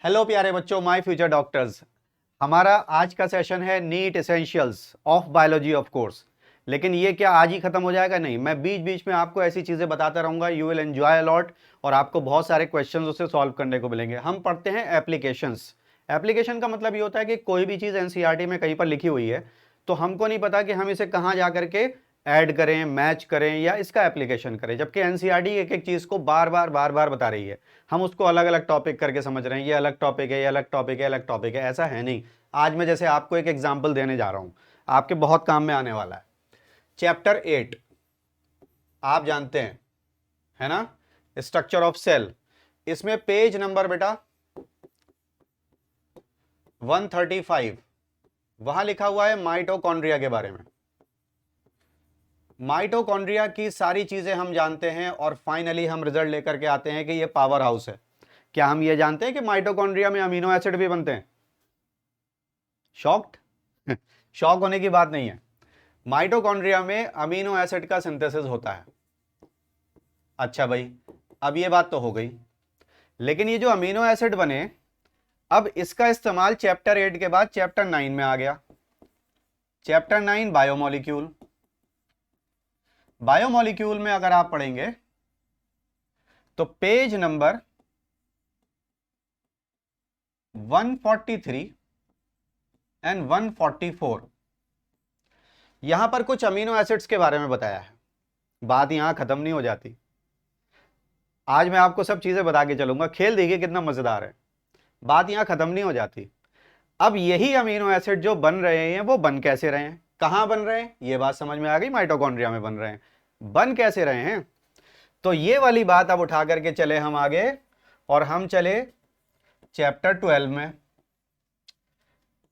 Hello प्यारे बच्चों, my future doctors. हमारा आज का सेशन है NEET essentials of biology of course. लेकिन ये क्या आज ही खत्म हो जाएगा? नहीं, मैं बीच बीच में आपको ऐसी चीजें बताता रहूंगा। यू विल एंजॉय अलॉट और आपको बहुत सारे क्वेश्चंस उससे सॉल्व करने को मिलेंगे। हम पढ़ते हैं एप्लीकेशंस। एप्लीकेशन का मतलब ये होता है कि कोई भी चीज एनसीईआरटी में कहीं पर लिखी हुई है तो हमको नहीं पता कि हम इसे कहाँ जा करके ऐड करें, मैच करें या इसका एप्लीकेशन करें, जबकि एनसीईआरटी एक एक चीज को बार बार बता रही है। हम उसको अलग अलग टॉपिक करके समझ रहे हैं, ये अलग टॉपिक है, ये अलग टॉपिक है, अलग टॉपिक है। ऐसा है नहीं। आज मैं जैसे आपको एक एग्जांपल देने जा रहा हूं, आपके बहुत काम में आने वाला है। चैप्टर 8 आप जानते हैं, है ना, स्ट्रक्चर ऑफ सेल। इसमें पेज नंबर बेटा 135, वहां लिखा हुआ है माइटोकॉन्ड्रिया के बारे में। माइटोकॉन्ड्रिया की सारी चीजें हम जानते हैं और फाइनली हम रिजल्ट लेकर के आते हैं कि ये पावर हाउस है। क्या हम ये जानते हैं कि माइटोकॉन्ड्रिया में अमीनो एसिड भी बनते हैं? शॉक्ड? शॉक होने की बात नहीं है। माइटोकॉन्ड्रिया में अमीनो एसिड का सिंथेसिस होता है। अच्छा भाई, अब ये बात तो हो गई, लेकिन ये जो अमीनो एसिड बने, अब इसका इस्तेमाल चैप्टर 8 के बाद चैप्टर 9 में आ गया। Chapter 9 biomolecule. बायोमोलिक्यूल में अगर आप पढ़ेंगे तो पेज नंबर 143 एंड 144, यहां पर कुछ अमीनो एसिड्स के बारे में बताया है। बात यहां खत्म नहीं हो जाती। आज मैं आपको सब चीजें बता के चलूंगा। खेल देखिए कितना मजेदार है। बात यहां खत्म नहीं हो जाती। अब यही अमीनो एसिड जो बन रहे हैं वो बन कैसे रहे हैं, कहां बन रहे हैं, ये बात समझ में आ गई। माइटोकॉन्ड्रिया में बन रहे हैं। बन कैसे रहे हैं, तो ये वाली बात अब उठा करके चले हम आगे, और हम चले चैप्टर 12 में,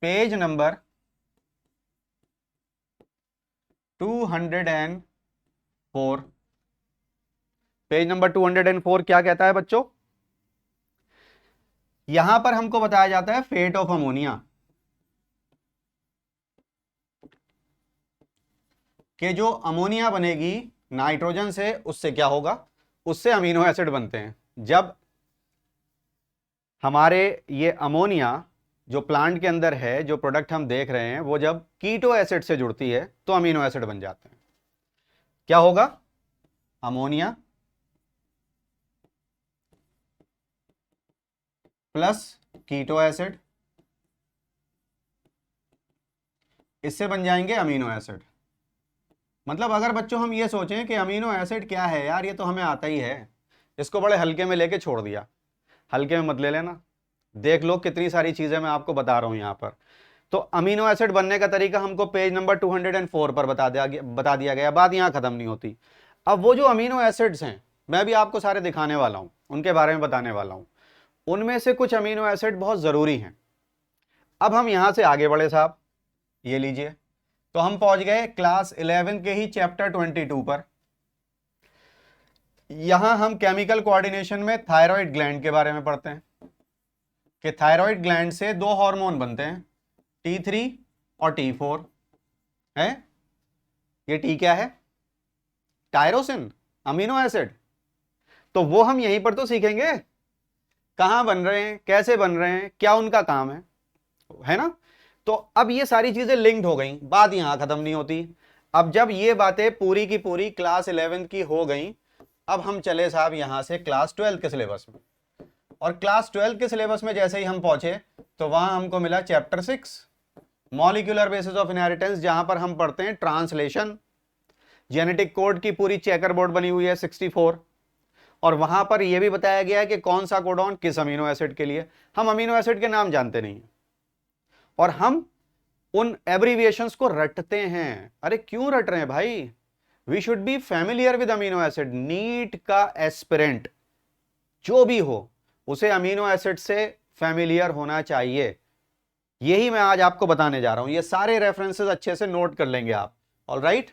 पेज नंबर 204। पेज नंबर 204 क्या कहता है बच्चों? यहां पर हमको बताया जाता है फेट ऑफ अमोनिया, कि जो अमोनिया बनेगी नाइट्रोजन से, उससे क्या होगा, उससे अमीनो एसिड बनते हैं। जब हमारे ये अमोनिया जो प्लांट के अंदर है, जो प्रोडक्ट हम देख रहे हैं, वो जब कीटो एसिड से जुड़ती है तो अमीनो एसिड बन जाते हैं। क्या होगा? अमोनिया प्लस कीटो एसिड, इससे बन जाएंगे अमीनो एसिड। मतलब अगर बच्चों हम ये सोचें कि अमीनो एसिड क्या है, यार ये तो हमें आता ही है, इसको बड़े हल्के में लेके छोड़ दिया। हल्के में मत ले लेना। देख लो कितनी सारी चीजें मैं आपको बता रहा हूं यहां पर। तो अमीनो एसिड बनने का तरीका हमको पेज नंबर 204 पर बता दिया गया। बात यहां खत्म नहीं होती। अब वो जो अमीनो एसिड्स हैं, मैं भी आपको सारे दिखाने वाला हूं, उनके बारे में बताने वाला हूं। उनमें से कुछ अमीनो एसिड बहुत जरूरी हैं। अब हम यहां से आगे बढ़े साहब, ये लीजिए। तो हम पहुंच गए क्लास 11 के ही चैप्टर 22 पर। यहां हम केमिकल कोऑर्डिनेशन में थायराइड ग्लैंड के बारे में पढ़ते हैं कि थायराइड ग्लैंड से दो हार्मोन बनते हैं, T3 और T4 है। ये T क्या है? Tyrosine, amino acid. तो वो हम यहीं पर तो सीखेंगे, कहां बन रहे हैं, कैसे बन रहे हैं, क्या उनका काम है ना। तो अब ये सारी चीजें लिंक्ड हो गई। बात यहां खत्म नहीं होती। अब जब ये बातें पूरी की पूरी क्लास 11 की हो गई, अब हम चले साहब यहां से क्लास 12 के सिलेबस में। और क्लास 12 के सिलेबस में जैसे ही हम पहुंचे तो वहां हमको मिला chapter 6 molecular basis of inheritance, जहां पर हम पढ़ते हैं ट्रांसलेशन। जेनेटिक कोड की पूरी चेकर बोर्ड बनी हुई है 64, और वहां पर यह भी बताया गया है कि कौन सा कोडॉन किस अमीनो एसिड के लिए। हम अमीनो एसिड के नाम जानते नहीं हैं और हम उन एब्रीविएशंस को रटते हैं। अरे क्यों रट रहे हैं भाई? We should be familiar with amino acid. NEET का एस्पिरेंट जो भी हो, उसे अमीनो एसिड से फैमिलियर होना चाहिए। यही मैं आज आपको बताने जा रहा हूं। ये सारे रेफरेंसेस अच्छे से नोट कर लेंगे आप। ऑलराइट,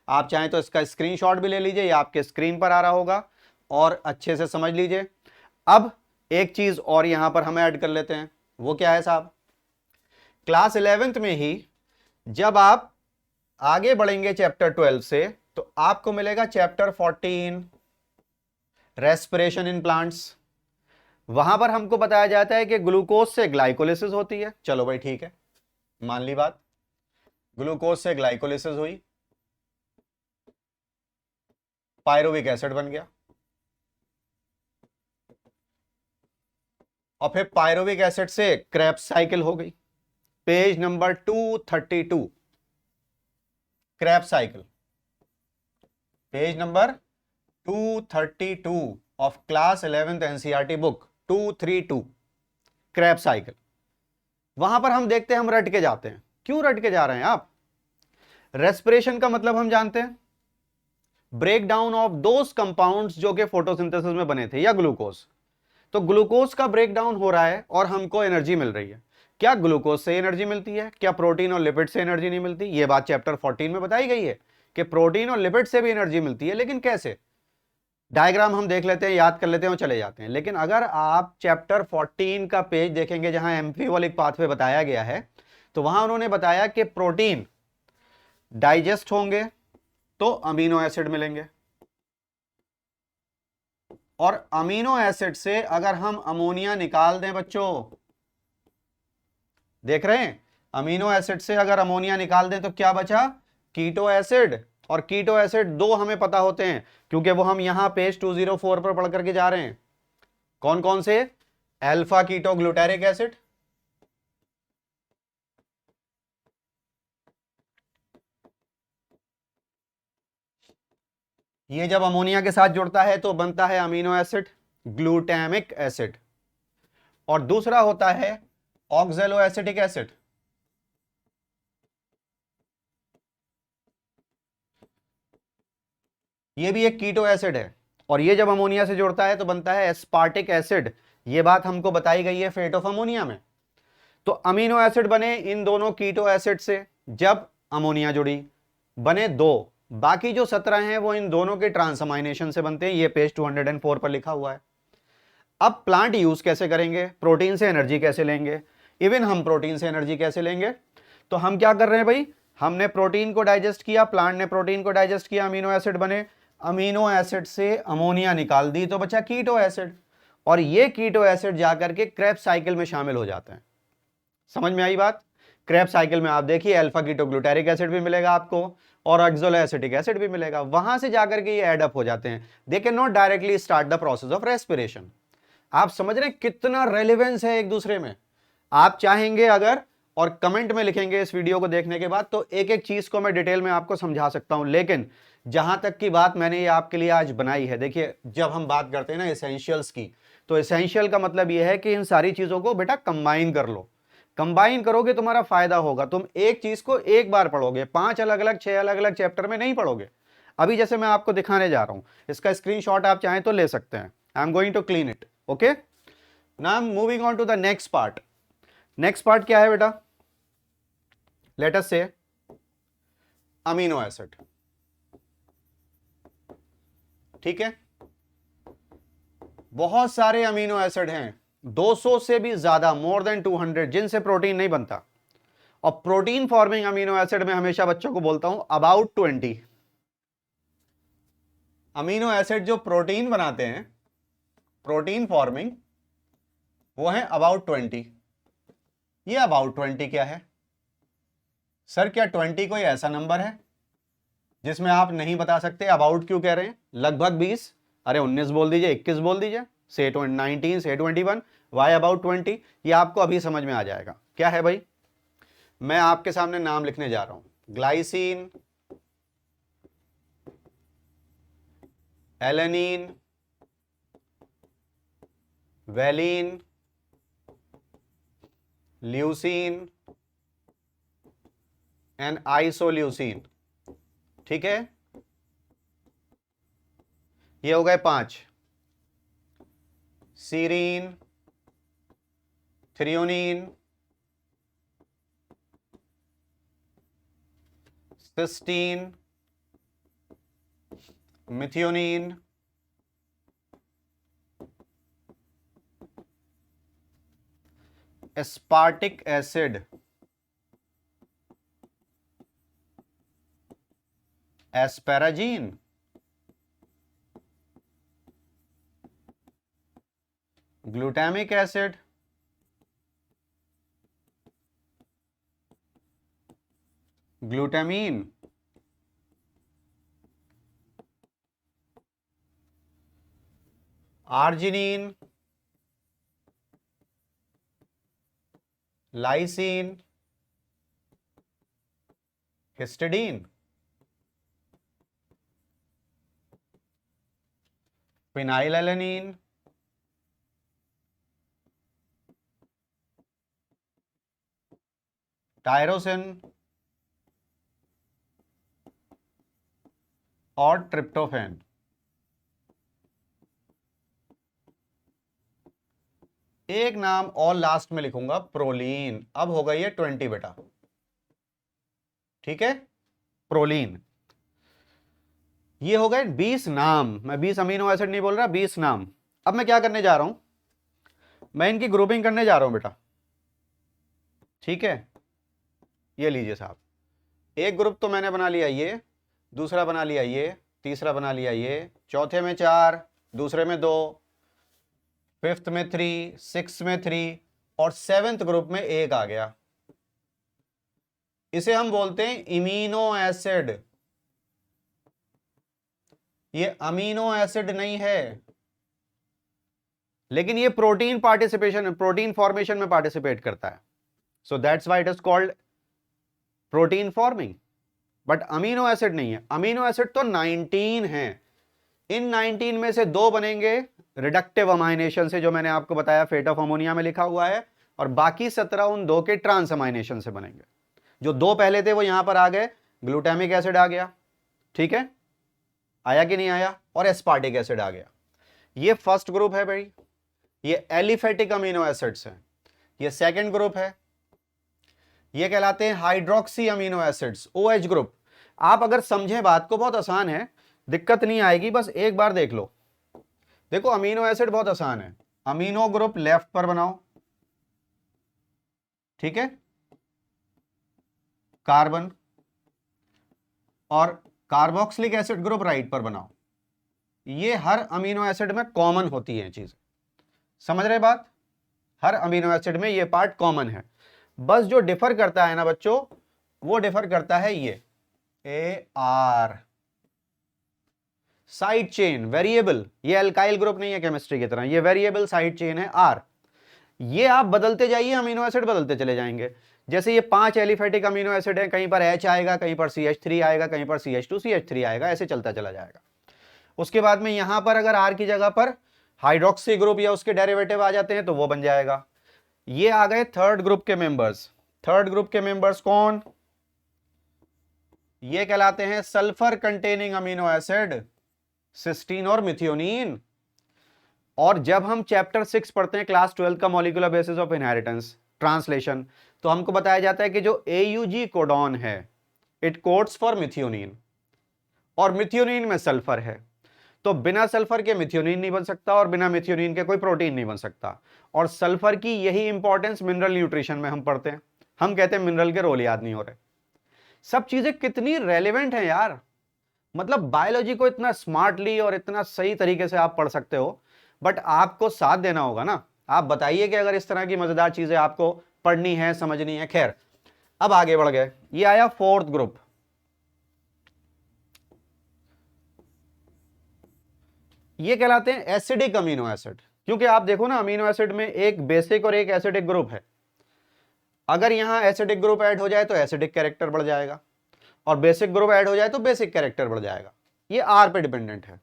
आप चाहें तो इसका स्क्रीनशॉट भी ले लीजिए, या आपके स्क्रीन पर आ रहा होगा, और अच्छे से समझ लीजिए। अब एक चीज और यहां पर हम ऐड कर लेते हैं। वो क्या है साहब? क्लास 11th में ही जब आप आगे बढ़ेंगे चैप्टर 12 से, तो आपको मिलेगा चैप्टर 14 रेस्पिरेशन इन प्लांट्स। वहां पर हमको बताया जाता है कि ग्लूकोज से ग्लाइकोलिसिस होती है। चलो भाई ठीक है, मान ली बात, ग्लूकोज से ग्लाइकोलिसिस हुई, पायरुविक एसिड बन गया, और फिर पायरुविक एसिड से क्रेब्स साइकिल हो गई। Page number 232, Krebs cycle, page number 232 of class 11th NCERT book 232, Krebs cycle. वहां पर हम देखते हैं, हम रट के जाते हैं। क्यों रट के जा रहे हैं आप? रेस्पिरेशन का मतलब हम जानते हैं, break down of those compounds जो कि फोटोसिंथेसिस में बने थे, या ग्लूकोज। तो ग्लूकोज का ब्रेक डाउन हो रहा है और हमको एनर्जी मिल रही है। क्या ग्लूकोज से एनर्जी मिलती है? क्या प्रोटीन और लिपिड से एनर्जी नहीं मिलती? यह बात चैप्टर 14 में बताई गई है कि प्रोटीन और लिपिड से भी एनर्जी मिलती है, लेकिन कैसे? डायग्राम हम देख लेते हैं, याद कर लेते हैं और चले जाते हैं। लेकिन अगर आप चैप्टर 14 का पेज देखेंगे जहां एम्फीबॉलिक पाथवे बताया गया है, तो वहां उन्होंने बताया कि प्रोटीन डाइजेस्ट होंगे तो अमीनो एसिड मिलेंगे, और अमीनो एसिड से अगर हम अमोनिया निकाल दें बच्चों, देख रहे हैं, अमीनो एसिड से अगर अमोनिया निकाल दें तो क्या बचा? Keto acid. और कीटो एसिड दो हमें पता होते हैं, क्योंकि वो हम यहां पेज 204 पर पढ़ करके जा रहे हैं। कौन कौन से? अल्फा कीटो ग्लूटारिक एसिड, ये जब अमोनिया के साथ जुड़ता है तो बनता है अमीनो एसिड ग्लूटामिक एसिड, और दूसरा होता है ऑक्सैलो एसिटिक एसिड। ये भी एक कीटो एसिड है, और ये जब अमोनिया से जुड़ता है तो बनता है एस्पार्टिक एसिड। ये बात हमको बताई गई है फेट ऑफ अमोनिया में। तो अमीनो एसिड बने इन दोनों कीटो एसिड से, जब अमोनिया जुड़ी बने दो, बाकी जो 17 हैं वो इन दोनों के ट्रांसअमाइनेशन से बनते हैं। ये पेज 204 पर लिखा हुआ है। अब प्लांट यूज कैसे करेंगे, प्रोटीन से एनर्जी कैसे लेंगे? इवन हम प्रोटीन से एनर्जी कैसे लेंगे? तो हम क्या कर रहे हैं भाई, हमने प्रोटीन को डाइजेस्ट किया, प्लांट ने प्रोटीन को डाइजेस्ट किया, अमीनो एसिड बने, अमीनो एसिड से अमोनिया निकाल दी तो बचा कीटो एसिड, और ये कीटो एसिड जाकर के क्रेब्स साइकिल में शामिल हो जाते हैं। समझ में आई बात? क्रेब्स साइकिल में आप देखिए अल्फा कीटोग्लूटारिक एसिड भी मिलेगा आपको, और ऑक्सैलोएसिटिक एसिड भी मिलेगा। वहां से जाकर के ये एड अप हो जाते हैं। They can not directly start the process of respiration. आप समझ रहे हैं कितना रेलेवेंस है एक दूसरे में? आप चाहेंगे अगर, और कमेंट में लिखेंगे इस वीडियो को देखने के बाद, तो एक एक चीज को मैं डिटेल में आपको समझा सकता हूं। लेकिन जहां तक की बात मैंने ये आपके लिए आज बनाई है, देखिए जब हम बात करते हैं ना एसेंशियल्स की, तो एसेंशियल का मतलब यह है कि इन सारी चीजों को बेटा कंबाइन कर लो। कंबाइन करोगे तुम्हारा फायदा होगा। तुम एक चीज को एक बार पढ़ोगे, 5 अलग अलग 6 अलग अलग चैप्टर में नहीं पढ़ोगे। अभी जैसे मैं आपको दिखाने जा रहा हूं, इसका स्क्रीनशॉट आप चाहें तो ले सकते हैं। I am going to clean it. Okay, now moving on to the next part. Next part क्या है बेटा? लेट अस से अमीनो एसिड। ठीक है, बहुत सारे अमीनो एसिड हैं, 200 से भी ज्यादा, मोर देन 200, जिनसे प्रोटीन नहीं बनता। और प्रोटीन फॉर्मिंग अमीनो एसिड में हमेशा बच्चों को बोलता हूं अबाउट 20 अमीनो एसिड जो प्रोटीन बनाते हैं, प्रोटीन फॉर्मिंग, वो है अबाउट 20। ये अबाउट 20 क्या है सर? क्या 20 कोई ऐसा नंबर है जिसमें आप नहीं बता सकते? अबाउट क्यों कह रहे हैं? लगभग 20, अरे 19 बोल दीजिए, 21 बोल दीजिए, से 19 से 21, वाई अबाउट 20? ये आपको अभी समझ में आ जाएगा। क्या है भाई? मैं आपके सामने नाम लिखने जा रहा हूं। Glycine, alanine, valine, leucine and isoleucine. ठीक है, ये हो गए 5। Serine, threonine, cysteine, methionine, aspartic acid, asparagine, glutamic acid, glutamine, arginine, lysine, histidine, phenylalanine, tyrosine और ट्रिप्टोफैन। एक नाम और लास्ट में लिखूंगा, प्रोलीन। अब हो गई है 20 बेटा, ठीक है, प्रोलीन। ये हो गए 20 नाम, मैं 20 अमीनो एसिड नहीं बोल रहा, 20 नाम। अब मैं क्या करने जा रहा हूं, मैं इनकी ग्रुपिंग करने जा रहा हूं बेटा, ठीक है। ये लीजिए साहब, एक ग्रुप तो मैंने बना लिया ये, दूसरा बना लिया ये, तीसरा बना लिया ये, चौथे में 4, दूसरे में 2, फिफ्थ में 3, सिक्स में 3 और सेवेंथ ग्रुप में 1 आ गया। इसे हम बोलते हैं इमीनो एसिड। ये अमीनो एसिड नहीं है, लेकिन ये प्रोटीन पार्टिसिपेशन, प्रोटीन फॉर्मेशन में पार्टिसिपेट करता है। So that's why it is called protein forming, but amino acid नहीं है। अमीनो एसिड तो 19 है, इन 19 में से 2 बनेंगे रिडक्टिव अमाइनेशन से, जो मैंने आपको बताया फेट ऑफ अमोनिया में लिखा हुआ है, और बाकी 17 उन 2 के ट्रांस अमाइनेशन से बनेंगे। जो 2 पहले थे वो यहां पर आ गए, ग्लूटामिक एसिड आ गया, ठीक है, आया कि नहीं आया, और एस्पार्टिक एसिड आ गया। ये फर्स्ट ग्रुप है भाई, ये एलिफेटिक अमीनो एसिड्स हैं। ये सेकंड ग्रुप है, ये कहलाते हैं hydroxy amino acids, OH group. आप अगर समझें बात को, बहुत आसान है, दिक्कत नहीं आएगी, बस एक बार देख लो। देखो अमीनो एसिड बहुत आसान है, अमीनो ग्रुप लेफ्ट पर बनाओ, ठीक है, कार्बन, और कार्बोक्सिलिक एसिड ग्रुप राइट पर बनाओ। ये हर अमीनो एसिड में कॉमन होती है चीजें, समझ रहे बात, हर अमीनो एसिड में ये पार्ट कॉमन है। बस जो डिफर करता है ना बच्चों, वो डिफर करता है ये AR, साइड चेन, वेरिएबल। ये अल्काइल ग्रुप नहीं है केमिस्ट्री की तरह, ये वेरिएबल साइड चेन है R। ये आप बदलते जाइए, अमीनो एसिड बदलते चले जाएंगे। जैसे ये 5 एलिफेटिक अमीनो एसिड है, कहीं पर H आएगा, कहीं पर CH3 आएगा, कहीं पर CH2 CH3 आएगा, ऐसे चलता चला जाएगा। उसके बाद में यहां पर अगर R की जगह पर हाइड्रोक्सी ग्रुप या उसके डेरिवेटिव आ जाते हैं तो वो बन जाएगा। ये आ गए थर्ड ग्रुप के मेंबर्स। थर्ड ग्रुप के मेंबर्स कौन, ये कहलाते हैं sulphur containing amino acid, cysteine और मिथियोनिन। और जब हम चैप्टर 6 पढ़ते हैं क्लास 12 का molecular basis of inheritance translation, तो हमको बताया जाता है कि जो AUG कोडॉन है, इट कोड्स फॉर मिथियोनिन, और मिथियोनिन में सल्फर है, तो बिना सल्फर के मिथियोनिन नहीं बन सकता, और बिना मिथियोनिन के कोई प्रोटीन नहीं बन सकता। और सल्फर की यही इंपॉर्टेंस मिनरल न्यूट्रिशन में हम पढ़ते हैं, हम कहते हैं मिनरल के रोल याद नहीं हो रहे। सब चीजें कितनी रेलेवेंट हैं यार, मतलब बायोलॉजी को इतना स्मार्टली और इतना सही तरीके से आप पढ़ सकते हो, बट आपको साथ देना होगा ना। आप बताइए कि अगर इस तरह की मजेदार चीजें आपको पढ़नी है, समझनी है। खैर, अब आगे बढ़ गए, ये आया फोर्थ ग्रुप। ये कहलाते हैं एसिडिक अमीनो एसिड, क्योंकि आप देखो ना अमीनो एसिड में एक बेसिक और एक एसिडिक ग्रुप है। अगर यहां एसिडिक ग्रुप ऐड हो जाए तो एसिडिक कैरेक्टर बढ़ जाएगा, और बेसिक ग्रुप ऐड हो जाए तो बेसिक कैरेक्टर बढ़ जाएगा। ये आर पे डिपेंडेंट है।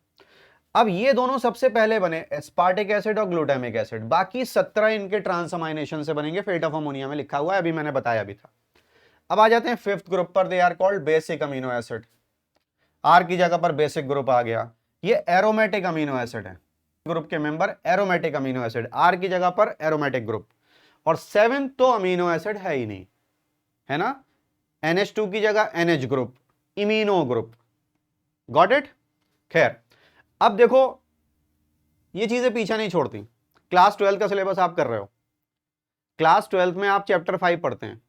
अब ये दोनों सबसे पहले बने, एस्पार्टिक एसिड और ग्लूटामिक एसिड। बाकी 17 इनके ट्रांसअमाइनेशन से बनेंगे, फेट ऑफ अमोनिया में लिखा हुआ है, अभी मैंने बताया भी था। अब आ जाते हैं फिफ्थ ग्रुप पर, they are called basic amino acid. R की जगह पर बेसिक ग्रुप आ गया। ये एरोमेटिक अमीनो एसिड है, ग्रुप के member aromatic amino acid, R की जगह पर एरोमेटिक ग्रुप। और सेवेंथ तो अमीनो एसिड है ही नहीं, है ना, NH2 की जगह NH group, imino group. Got it. खैर, अब देखो ये चीजें पीछा नहीं छोड़ती। क्लास 12 का सिलेबस आप कर रहे हो, क्लास 12 में आप चैप्टर 5 पढ़ते हैं,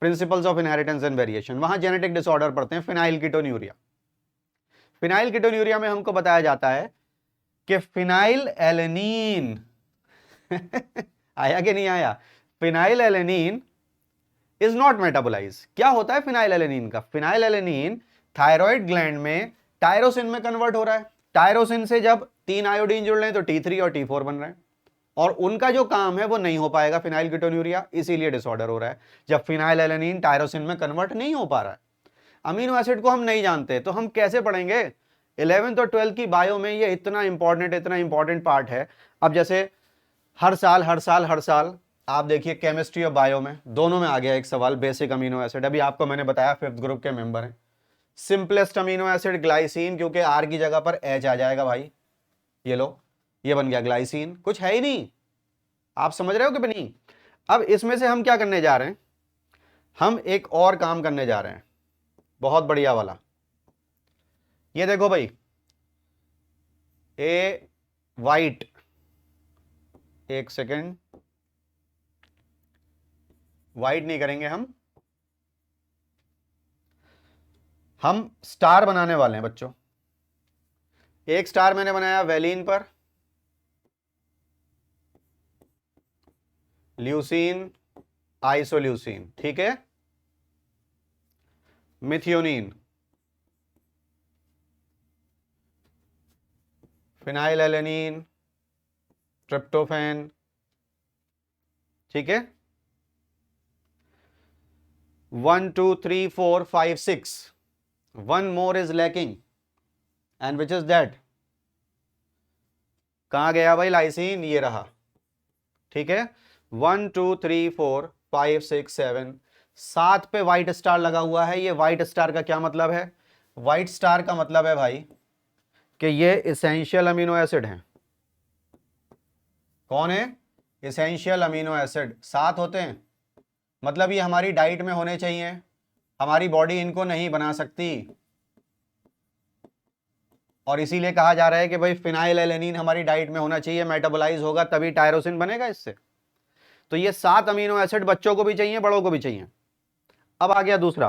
principles of inheritance and variation. वहां जेनेटिक डिसऑर्डर पढ़ते हैं, फिनाइल कीटोन्यूरिया। फिनाइल कीटोन्यूरिया में हमको बताया जाता है कि फिनाइल एलेनीन आया कि नहीं आया? Phenylalanine is not metabolise. क्या होता है फिनाइल एलेनिन का? फिनाइल एलेनिन थायराइड ग्लैंड में टायरोसिन में कन्वर्ट हो रहा है। टायरोसिन से जब 3 आयोडीन जुड़ रहे हैं तो T3 और T4 बन रहे हैं, और उनका जो काम है वो नहीं हो पाएगा फिनाइल कीटोन्यूरिया, इसीलिए डिसऑर्डर हो रहा है। जब फिनाइल एलेनिन टायरोसिन में कन्वर्ट नहीं हो पा रहा है, अमीनो एसिड को हम नहीं जानते, तो हम कैसे पढ़ेंगे? 11th और 12th की बायो में ये इतना इंपॉर्टेंट पार्ट है। अब जैसे हर साल आप देखिए केमिस्ट्री और बायो में दोनों में आ गया एक सवाल, बेसिक अमीनो एसिड। अभी आपको मैंने बताया 5th ग्रुप के मेंबर हैं। सिंपलेस्ट अमीनो एसिड ग्लाइसिन, क्योंकि आर की जगह पर एच आ जाएगा भाई। ये लो, ये बन गया ग्लाइसिन, कुछ है ही नहीं। आप समझ रहे हो कि नहीं? अब इसमें से हम क्या करने जा रहे हैं? हम एक और काम करने जा रहे हैं, बहुत बढ़िया वाला। ये देखो भाई, ए वाइट, एक सेकेंड, वाइट नहीं करेंगे हम स्टार बनाने वाले हैं बच्चों। एक स्टार मैंने बनाया वेलिन पर, ल्यूसीन, आइसोल्यूसीन, ठीक है, मिथियोनिन, फिनाइल एलेनिन, ट्रिप्टोफैन, ठीक है। 1 2 3 4 5 6, one more is lacking, and which is that? कहां गया भाई लाइसिन? ये रहा, ठीक है। 1 2 3 4 5 6 7, 7 पे व्हाइट स्टार लगा हुआ है। ये व्हाइट स्टार का क्या मतलब है? व्हाइट स्टार का मतलब है भाई कि ये इसेंशियल अमीनो एसिड हैं। कौन है? इसेंशियल अमीनो एसिड 7 होते हैं, मतलब ये हमारी डाइट में होने चाहिए, हमारी बॉडी इनको नहीं बना सकती, और इसीलिए कहा जा रहा है कि भाई फिनाइल एलेनिन हमारी डाइट में होना चाहिए, मेटाबोलाइज होगा तभी टायरोसिन बनेगा इससे। तो ये 7 अमीनो एसिड बच्चों को भी चाहिए, बड़ों को भी चाहिए। अब आ गया दूसरा।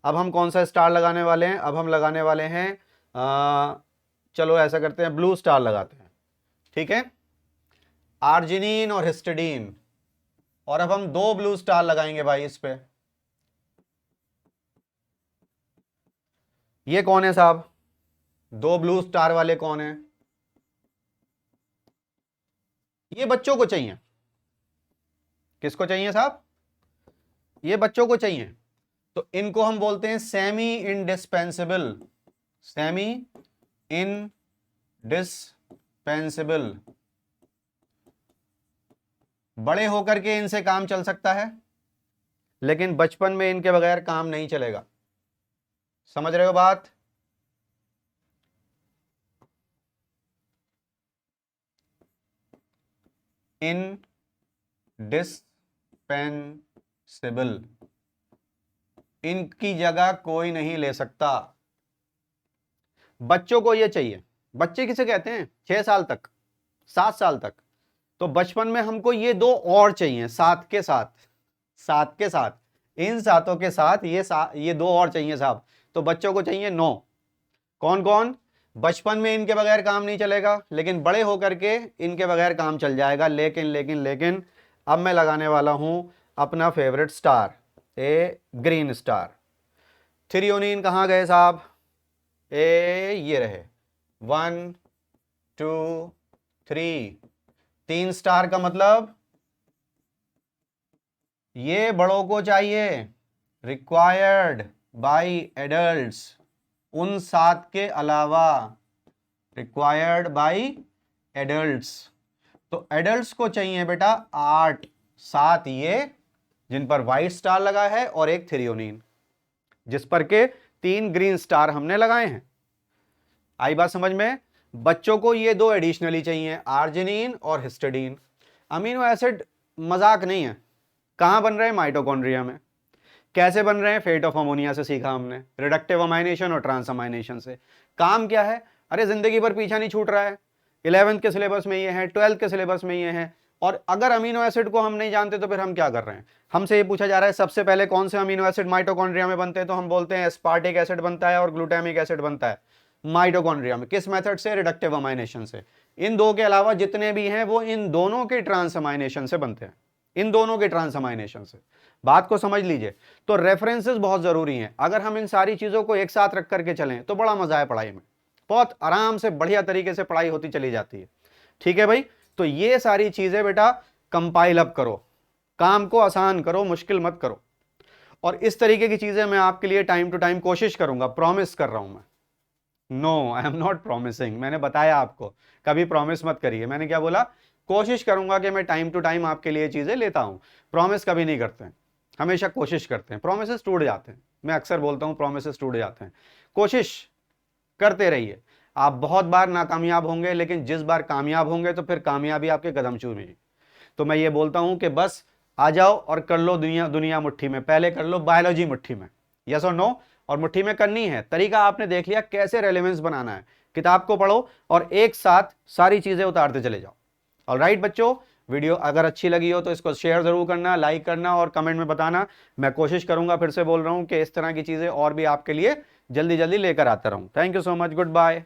अब हम कौन सा स्टार लगाने वाले हैं? अब हम लगाने वाले हैं चलो ऐसा करते हैं, ब्लू स्टार लगाते हैं, ठीक है, आर्जिनिन और हिस्टिडीन। और अब हम 2 ब्लू स्टार लगाएंगे भाई इस पे। ये कौन है साहब? 2 ब्लू स्टार वाले कौन है? ये बच्चों को चाहिए। किसको चाहिए साहब? ये बच्चों को चाहिए। तो इनको हम बोलते हैं सेमी इंडिस्पेंसिबल, सेमी इनडिस्पेंसिबल। बड़े होकर के इनसे काम चल सकता है, लेकिन बचपन में इनके बगैर काम नहीं चलेगा। समझ रहे हो बात? इनडिस्पेंसिबल, इनकी जगह कोई नहीं ले सकता। बच्चों को ये चाहिए। बच्चे किसे कहते हैं? 6 साल तक, 7 साल तक। तो बचपन में हमको ये 2 और चाहिए, साथ के साथ, साथ के साथ, इन सातों के साथ ये 2 और चाहिए साहब। तो बच्चों को चाहिए 9। कौन कौन? बचपन में इनके बगैर काम नहीं चलेगा, लेकिन बड़े होकर के इनके बगैर काम चल जाएगा। लेकिन अब मैं लगाने वाला हूं अपना फेवरेट स्टार, ए ग्रीन स्टार। थ्रियोनिन कहां गए साहब? ये रहे, 1 2 3, 3 स्टार का मतलब ये बड़ों को चाहिए, रिक्वायर्ड बाय एडल्ट्स, उन 7 के अलावा, रिक्वायर्ड बाय एडल्ट्स। तो एडल्ट्स को चाहिए बेटा 8, 7 ये जिन पर व्हाइट स्टार लगा है, और एक थ्रियोनिन जिस पर के 3 ग्रीन स्टार हमने लगाए हैं। आई बात समझ में? बच्चों को ये 2 एडिशनली चाहिए, आर्जिनिन और हिस्टिडीन। अमीनो एसिड मजाक नहीं है। कहां बन रहे हैं? माइटोकॉन्ड्रिया में। कैसे बन रहे हैं? फेट ऑफ अमोनिया से सीखा हमने, रिडक्टिव अमाइनेशन और ट्रांसअमाइनेशन से। काम क्या है? अरे जिंदगी भर पीछा नहीं छूट रहा है, 11th के सिलेबस में ये है, 12th के सिलेबस में ये है। और अगर अमीनो एसिड को हम नहीं जानते तो फिर हम क्या कर रहे हैं? हमसे ये पूछा जा रहा है सबसे पहले कौन से अमीनो एसिड माइटोकॉन्ड्रिया में बनते हैं, तो हम बोलते हैं एस्पार्टिक एसिड बनता है और ग्लूटामिक एसिड बनता है। माइटोकॉन्ड्रिया में। किस मेथड से? रिडक्टिव अमाइनेशन से। इन दो के अलावा जितने भी हैं वो इन दोनों के ट्रांस अमाइनेशन से बनते हैं, इन दोनों के ट्रांस अमाइनेशन से। बात को समझ लीजिए। तो रेफरेंसेस बहुत जरूरी हैं। अगर हम इन सारी चीजों को एक साथ रख करके चलें तो बड़ा मजा है पढ़ाई में, बहुत आराम से बढ़िया तरीके से पढ़ाई होती चली जाती है। ठीक है भाई, तो ये सारी चीजें बेटा कंपाइल अप करो, काम को आसान करो, मुश्किल मत करो। और इस तरीके की चीजें मैं आपके लिए टाइम टू टाइम कोशिश करूंगा, प्रॉमिस कर रहा हूं मैं। No, I am not promising. मैंने बताया आपको कभी प्रॉमिस मत करिए। मैंने क्या बोला? कोशिश करूंगा कि मैं टाइम टू टाइम आपके लिए चीजें लेता हूं। प्रॉमिस कभी नहीं करते हैं, हमेशा कोशिश करते हैं। प्रोमिसेस टूट जाते हैं, मैं अक्सर बोलता हूं प्रोमिसेस टूट जाते हैं। कोशिश करते रहिए। आप बहुत बार नाकामयाब होंगे, लेकिन जिस बार कामयाब होंगे तो फिर कामयाबी आपके कदम चूमेगी। तो मैं ये बोलता हूं कि बस आ जाओ और कर लो दुनिया दुनिया मुट्ठी में। पहले कर लो बायोलॉजी मुट्ठी में, यस और नो। और मुट्ठी में करनी है, तरीका आपने देख लिया कैसे रेलेवेंस बनाना है। किताब को पढ़ो और एक साथ सारी चीजें उतारते चले जाओ। ऑलराइट बच्चों, वीडियो अगर अच्छी लगी हो तो इसको शेयर जरूर करना, लाइक करना और कमेंट में बताना। मैं कोशिश करूंगा, फिर से बोल रहा हूं, कि इस तरह की चीजें और भी आपके लिए जल्दी जल्दी लेकर आता रहूं। Thank you so much, good bye.